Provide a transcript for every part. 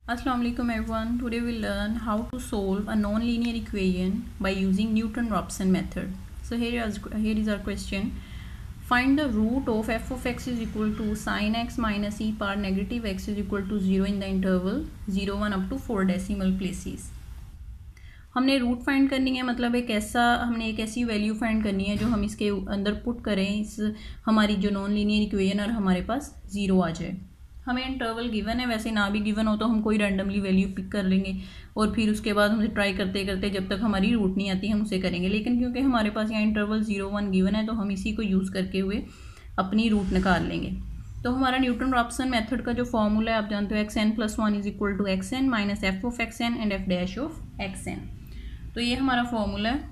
Assalamu alaikum everyone. Today we'll learn how to solve a non-linear equation by using Newton-Raphson method. So here is our question. Find the root of f of x is equal to sin x minus e power negative x is equal to 0 in the interval 0 1 up to 4 decimal places. हमने root find करनी है, मतलब हमने एक ऐसी value find करनी है जो हम इसके अंदर पुट करें, इस हमारी जो नॉन लीनियर इक्वेशन और हमारे पास ज़ीरो आ जाए. हमें इंटरवल गिवन है, वैसे ना भी गिवन हो तो हम कोई रैंडमली वैल्यू पिक कर लेंगे और फिर उसके बाद हम ट्राई करते करते जब तक हमारी रूट नहीं आती हम उसे करेंगे. लेकिन क्योंकि हमारे पास यहाँ इंटरवल 0 1 गिवन है तो हम इसी को यूज़ करके हुए अपनी रूट निकाल लेंगे. तो हमारा न्यूटन रॉप्सन मेथड का जो फॉर्मूला है आप जानते हो, xn+1 is equal to xn minus F of xn and F dash of xn. तो ये हमारा फॉर्मूला है.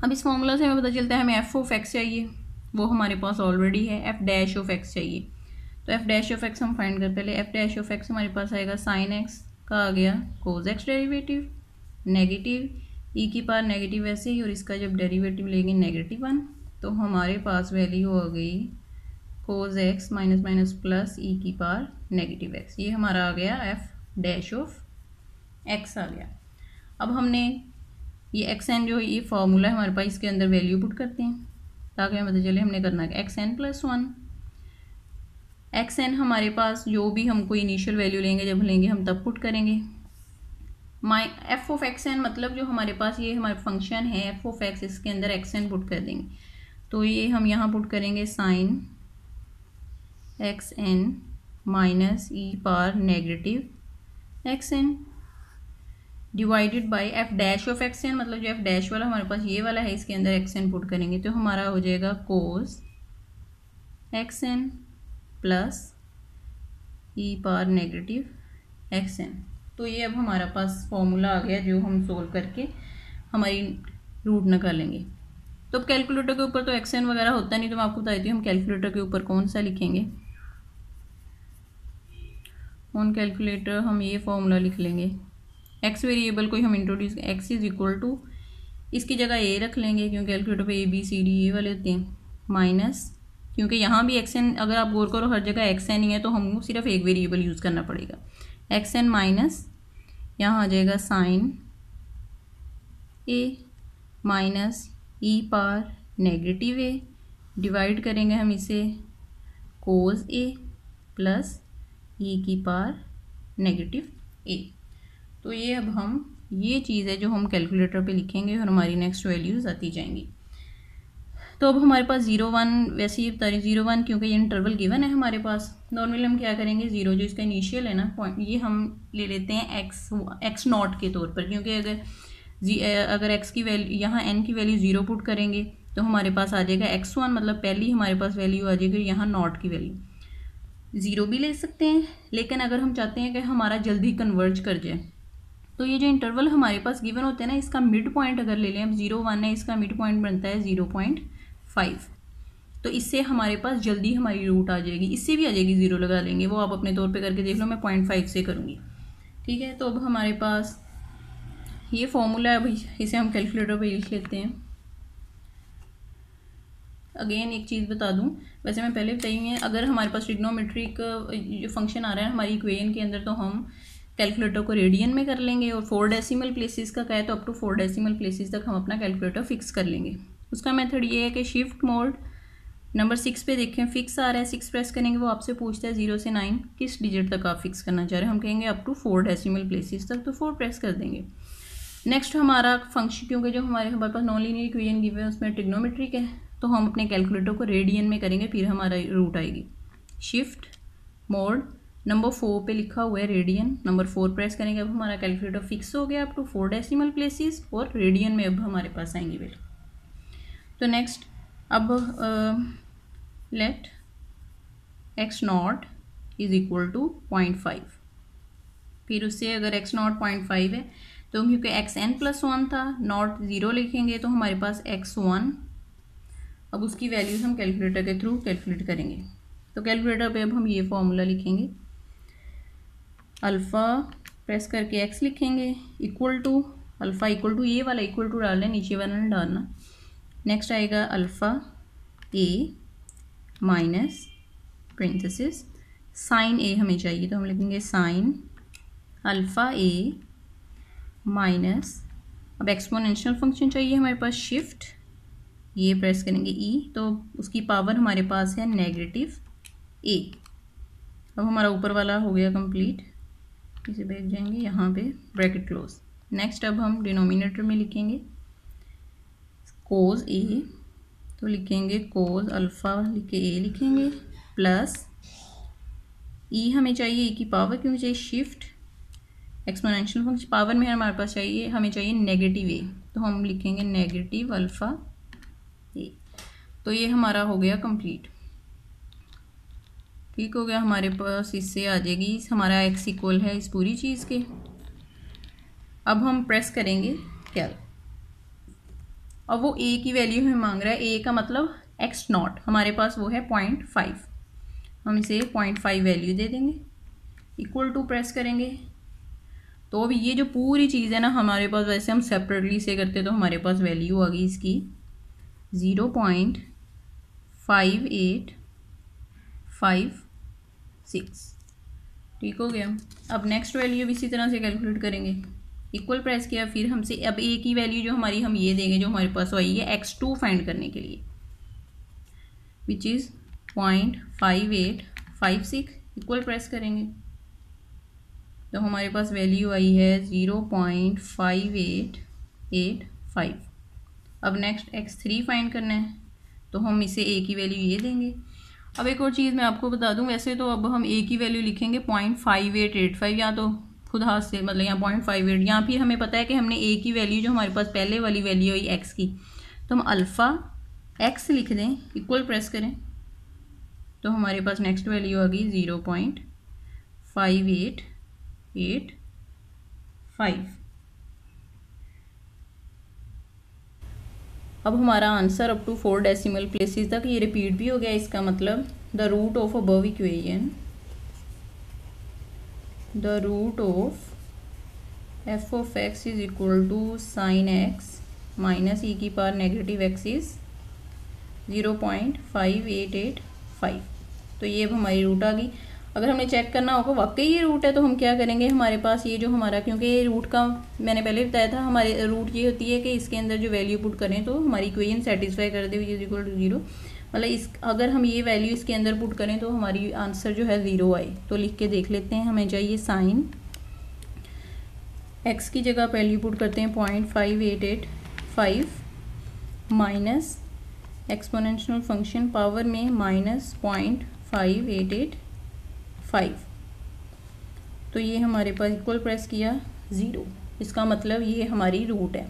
अब इस फॉर्मूला से हमें पता चलता है हमें एफ ऑफ एक्स चाहिए, वो हमारे पास ऑलरेडी है. एफ डैश ऑफ एक्स चाहिए, तो एफ डैश ऑफ एक्स हम फाइंड करते पहले. एफ डैश ऑफ एक्स हमारे पास आएगा साइन एक्स का आ गया cos x derivative negative E की पावर नेगेटिव ऐसे ही, और इसका जब डेरिवेटिव लेंगे -1 तो हमारे पास वैल्यू हो गई cos x minus minus plus ई की पावर नेगेटिव एक्स. ये हमारा आ गया एफ डैश ऑफ एक्स आ गया. अब हमने ये एक्स एन जो ये फॉर्मूला है हमारे पास, इसके अंदर वैल्यू पुट करते हैं ताकि हमें पता चले हमने करना है xn+1. एक्स एन हमारे पास जो भी हमको इनिशियल वैल्यू लेंगे, जब लेंगे हम तब पुट करेंगे. एफ ऑफ एक्स एन मतलब जो हमारे पास ये हमारा फंक्शन है एफ ऑफ एक्स, इसके अंदर एक्स एन पुट कर देंगे. तो ये हम यहाँ पुट करेंगे sine X N minus E power negative X N divided by F dash of X N, मतलब जो एफ डैश वाला हमारे पास ये वाला है इसके अंदर एक्स एन पुट करेंगे तो हमारा हो जाएगा कोस एक्स एन प्लस ई पावर नेगेटिव एक्स एन. तो ये अब हमारा पास फॉर्मूला आ गया जो हम सोल्व करके हमारी रूट निकालेंगे. तो अब कैलकुलेटर के ऊपर तो एक्स एन वगैरह होता नहीं, तो मैं आपको बता देती हूँ हम कैलकुलेटर के ऊपर कौन सा लिखेंगे. ऑन कैलकुलेटर हम ये फॉर्मूला लिख लेंगे. एक्स वेरिएबल को हम introduce, X is equal to इसकी जगह ए रख लेंगे क्योंकि कैलकुलेटर पे ए बी सी डी ये वाले होते हैं, माइनस क्योंकि यहाँ भी एक्स एन, अगर आप गौर करो हर जगह एक्स एन ही है तो हमको सिर्फ एक वेरिएबल यूज़ करना पड़ेगा. एक्स एन माइनस यहाँ आ जाएगा साइन ए माइनस ई पावर नेगेटिव ए, डिवाइड करेंगे हम इसे कोज ए प्लस ई की पावर नेगेटिव ए. तो ये अब हम ये चीज़ है जो हम कैलकुलेटर पे लिखेंगे और हमारी नेक्स्ट वैल्यूज़ आती जाएंगी. तो अब हमारे पास 0 1 वैसे ही बता रही 0 1 क्योंकि ये इंटरवल गिवन है हमारे पास. नॉर्मली हम क्या करेंगे 0 जो इसका इनिशियल है ना पॉइंट, ये हम ले लेते हैं एक्स नॉट के तौर पर, क्योंकि अगर एक्स की वैल्यू यहाँ एन की वैल्यू 0 पुट करेंगे तो हमारे पास आ जाएगा x1, मतलब पहली हमारे पास वैल्यू आ जाएगी यहाँ नॉट की वैल्यू. 0 भी ले सकते हैं, लेकिन अगर हम चाहते हैं कि हमारा जल्दी कन्वर्ज कर जाए तो ये जो इंटरवल हमारे पास गिवन होते हैं ना, इसका मिड पॉइंट अगर ले लें, अब 0 1 है, इसका मिड पॉइंट बनता है 0.5. तो इससे हमारे पास जल्दी हमारी रूट आ जाएगी. इससे भी आ जाएगी, 0 लगा लेंगे, वो आप अपने तौर पे करके देख लो. मैं 0.5 से करूँगी, ठीक है. तो अब हमारे पास ये फॉर्मूला है, भाई इसे हम कैलकुलेटर पे लिख लेते हैं. अगेन एक चीज़ बता दूं, वैसे मैं पहले बताई है, अगर हमारे पास ट्रिग्नोमेट्रिक जो फंक्शन आ रहा है हमारी इक्वेशन के अंदर तो हम कैलकुलेटर को रेडियन में कर लेंगे, और 4 डेसिमल प्लेसेस का कहे तो अप टू 4 डेसिमल प्लेसेस तक हम अपना कैलकुलेटर फिक्स कर लेंगे. उसका मेथड ये है कि शिफ्ट मोड नंबर 6 पे देखें फिक्स आ रहा है, 6 प्रेस करेंगे, वो आपसे पूछता है 0 से 9 किस डिजिट तक आप फिक्स करना चाह रहे हैं. हम कहेंगे अप टू 4 डेसिमल प्लेसेस तक, तो 4 प्रेस कर देंगे. नेक्स्ट हमारा फंक्शन, क्योंकि जो हमारे पास नॉन लीनियर इक्वेशन गिवन है उसमें ट्रिग्नोमेट्रिक है, तो हम अपने कैलकुलेटर को रेडियन में करेंगे, फिर हमारा रूट आएगी. शिफ्ट मोड नंबर 4 पे लिखा हुआ है रेडियन, नंबर 4 प्रेस करेंगे, अब हमारा कैलकुलेटर फिक्स हो गया अप टू 4 डेसिमल प्लेसेस, और रेडियन में अब हमारे पास आएंगे वैल्यू. तो नेक्स्ट अब let X not is equal to 0.5. फिर उससे अगर एक्स नॉट 0.5 है तो क्योंकि xn+1 था, नॉट 0 लिखेंगे तो हमारे पास x1. अब उसकी वैल्यूज हम कैलकुलेटर के थ्रू कैलकुलेट करेंगे. तो कैलकुलेटर पे अब हम ये फॉर्मूला लिखेंगे, अल्फ़ा प्रेस करके x लिखेंगे equal to alpha equal to ये वाला इक्वल टू डालना है, नीचे वाला नहीं डालना. नेक्स्ट आएगा अल्फ़ा ए माइनस प्रिंथेसिस साइन ए हमें चाहिए, तो हम लिखेंगे साइन अल्फ़ा ए माइनस, अब एक्सपोनेंशियल फंक्शन चाहिए हमारे पास, शिफ्ट ये प्रेस करेंगे ई, तो उसकी पावर हमारे पास है नेगेटिव ए। अब हमारा ऊपर वाला हो गया कंप्लीट, इसे बैठ जाएंगे यहाँ पे, ब्रैकेट क्लोज। नेक्स्ट अब हम डिनोमिनेटर में लिखेंगे कोज ए, तो लिखेंगे कोज अल्फ़ा लिख के ए लिखेंगे, प्लस ई हमें चाहिए ई की पावर, क्यों चाहिए, शिफ्ट एक्सपोनेंशियल फंक्शन पावर में हमारे पास चाहिए, हमें चाहिए नेगेटिव ए, तो हम लिखेंगे नेगेटिव अल्फ़ा ए। तो ये हमारा हो गया कंप्लीट, ठीक हो गया। हमारे पास इससे आ जाएगी हमारा एक्स इक्वल है इस पूरी चीज़ के। अब हम प्रेस करेंगे कैल, अब वो ए की वैल्यू हमें मांग रहा है, ए का मतलब एक्स नॉट, हमारे पास वो है 0.5, हम इसे 0.5 वैल्यू दे देंगे, इक्वल टू प्रेस करेंगे। तो अभी ये जो पूरी चीज़ है ना हमारे पास, वैसे हम सेपरेटली से करते तो हमारे पास वैल्यू आ गई इसकी 0.5856, ठीक हो गया। अब नेक्स्ट वैल्यू भी इसी तरह से कैलकुलेट करेंगे, इक्वल प्रेस किया, फिर हमसे अब ए की वैल्यू जो हमारी हम ये देंगे जो हमारे पास आई है x2 फाइंड करने के लिए, विच इज़ 0.5856, इक्वल प्रेस करेंगे तो हमारे पास वैल्यू आई है 0.5885। अब नेक्स्ट x3 फाइंड करना है, तो हम इसे a की वैल्यू ये देंगे। अब एक और चीज़ मैं आपको बता दूं, वैसे तो अब हम a की वैल्यू लिखेंगे 0.5885, या तो खुद हाथ से, मतलब यहाँ 0.58, यहाँ फिर हमें पता है कि हमने a की वैल्यू जो हमारे पास पहले वाली वैल्यू आई x की, तो हम अल्फ़ा x लिख दें, इक्वल प्रेस करें, तो हमारे पास नेक्स्ट वैल्यू आ गई 0.5885। अब हमारा answer up to 4 decimal places तक ये रिपीट भी हो गया। इसका मतलब the root of above equation, the root of F of X is equal to sine X minus E की पावर नेगेटिव एक्स इज 0.5885। तो ये अब हमारी रूट आ गई। अगर हमने चेक करना होगा वाकई ये रूट है, तो हम क्या करेंगे, हमारे पास ये जो हमारा, क्योंकि ये रूट का मैंने पहले बताया था, हमारे रूट ये होती है कि इसके अंदर जो वैल्यू पुट करें तो हमारी इक्वेशन सेटिस्फाई कर दे, विच इज इक्वल टू 0। मतलब इस अगर हम ये वैल्यू इसके अंदर पुट करें तो हमारी आंसर जो है 0 आए। तो लिख के देख लेते हैं, हमें चाहिए साइन एक्स की जगह वैल्यू पुट करते हैं 0.5885 माइनस एक्सपोनेंशियल फंक्शन पावर में माइनस 0.5885, तो ये हमारे पास इक्वल प्रेस किया 0, इसका मतलब ये हमारी रूट है।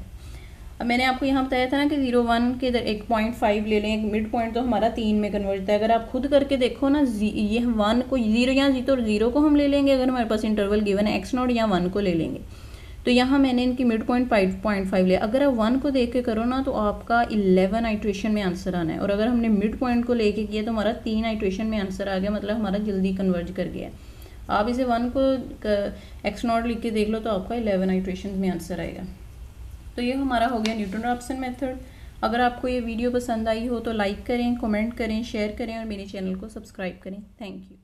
अब मैंने आपको यहाँ बताया था ना कि 0.1 के इधर 1.5 ले लें, एक मिड पॉइंट तो हमारा 3 में कन्वर्ट है। अगर आप खुद करके देखो ना, ये 1 को 0 यहाँ जी, तो 0 को हम ले लेंगे, अगर हमारे पास इंटरवल गिवन है x0, या 1 को ले लेंगे। तो यहाँ मैंने इनकी मिड पॉइंट 5.5 लिया। अगर आप 1 को देख के करो ना तो आपका 11 आइट्रेशन में आंसर आना है, और अगर हमने मिड पॉइंट को लेके किया तो हमारा 3 आइट्रेशन में आंसर आ गया, मतलब हमारा जल्दी कन्वर्ज कर गया। आप इसे 1 को x0 लिख के देख लो तो आपका 11 आइट्रेशन में आंसर आएगा। तो ये हमारा हो गया न्यूटन-रॉप्सन मेथड। अगर आपको ये वीडियो पसंद आई हो तो लाइक करें, कमेंट करें, शेयर करें और मेरे चैनल को सब्सक्राइब करें। Thank you.